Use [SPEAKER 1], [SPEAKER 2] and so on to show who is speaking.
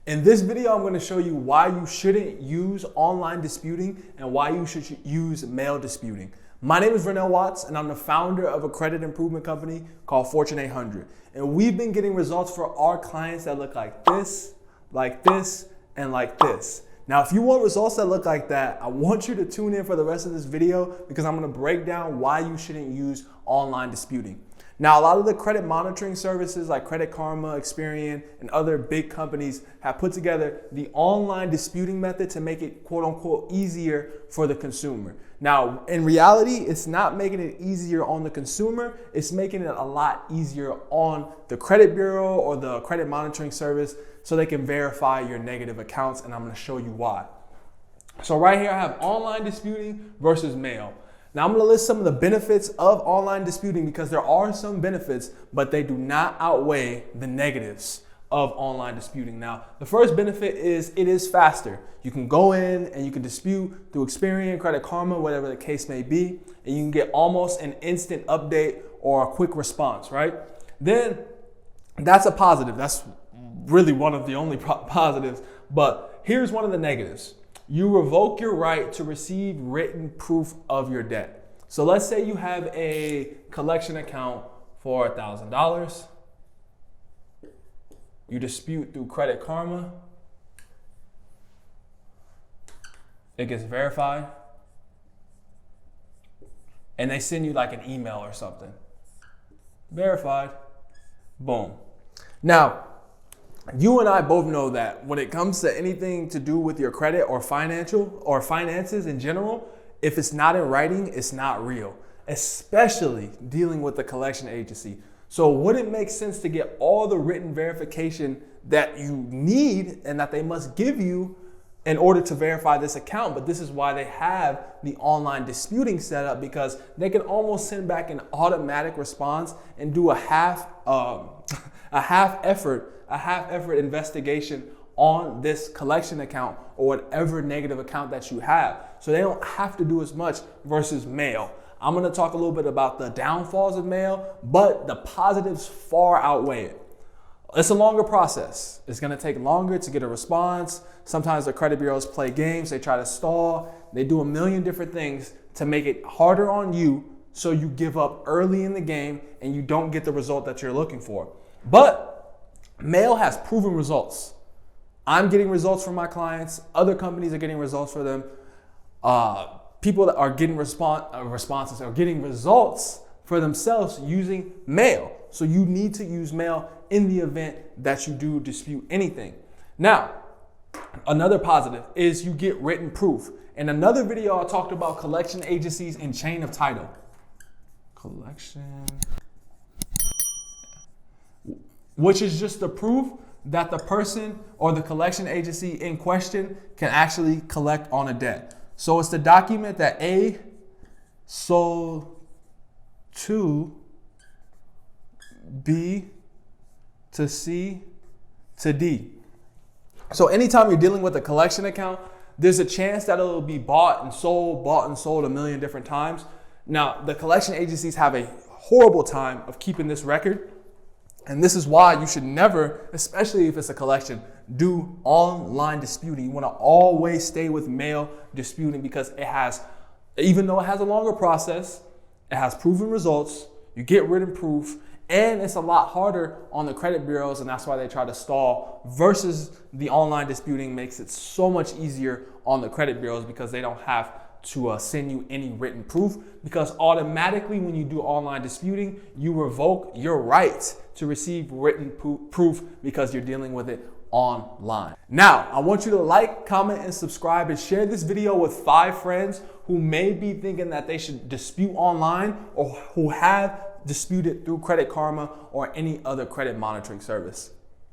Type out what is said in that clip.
[SPEAKER 1] In this video, I'm going to show you why you shouldn't use online disputing and why you should use mail disputing. My name is Vernell Watts, and I'm the founder of a credit improvement company called Fortune 800. And we've been getting results for our clients that look like this, and like this. Now, if you want results that look like that, I want you to tune in for the rest of this video because I'm going to break down why you shouldn't use online disputing. Now, a lot of the credit monitoring services like Credit Karma, Experian, and other big companies have put together the online disputing method to make it quote unquote easier for the consumer. Now, in reality, it's not making it easier on the consumer, it's making it a lot easier on the credit bureau or the credit monitoring service so they can verify your negative accounts, and I'm gonna show you why. So right here I have online disputing versus mail. Now I'm going to list some of the benefits of online disputing because there are some benefits, but they do not outweigh the negatives of online disputing. Now, the first benefit is it is faster. You can go in and you can dispute through Experian, Credit Karma, whatever the case may be, and you can get almost an instant update or a quick response, right? Then that's a positive. That's really one of the only positives, but here's one of the negatives. You revoke your right to receive written proof of your debt. So let's say you have a collection account for $1,000. You dispute through Credit Karma. It gets verified. And they send you like an email or something. Verified. Boom. Now, you and I both know that when it comes to anything to do with your credit or financial or finances in general, if it's not in writing, it's not real, especially dealing with the collection agency. So would it make sense to get all the written verification that you need and that they must give you in order to verify this account? But this is why they have the online disputing set up, because they can almost send back an automatic response and do a half effort investigation on this collection account or whatever negative account that you have. So they don't have to do as much versus mail. I'm going to talk a little bit about the downfalls of mail, but the positives far outweigh it. It's a longer process. It's going to take longer to get a response. Sometimes the credit bureaus play games. They try to stall. They do a million different things to make it harder on you, so you give up early in the game and you don't get the result that you're looking for. But mail has proven results. I'm getting results from my clients. Other companies are getting results for them. People that are getting responses are getting results for themselves using mail. So you need to use mail in the event that you do dispute anything. Now, another positive is you get written proof. In another video, I talked about collection agencies and chain of title. Which is just the proof that the person or the collection agency in question can actually collect on a debt. So it's the document that A sold to B to C to D. So anytime you're dealing with a collection account, there's a chance that it'll be bought and sold a million different times. Now, the collection agencies have a horrible time of keeping this record. And this is why you should never, especially if it's a collection, do online disputing. You want to always stay with mail disputing because it has, even though it has a longer process, it has proven results, you get written proof, and it's a lot harder on the credit bureaus, and that's why they try to stall, versus the online disputing makes it so much easier on the credit bureaus because they don't have to send you any written proof, because automatically when you do online disputing, you revoke your right to receive written proof because you're dealing with it online. Now, I want you to like, comment, and subscribe, and share this video with 5 friends who may be thinking that they should dispute online or who have disputed through Credit Karma or any other credit monitoring service.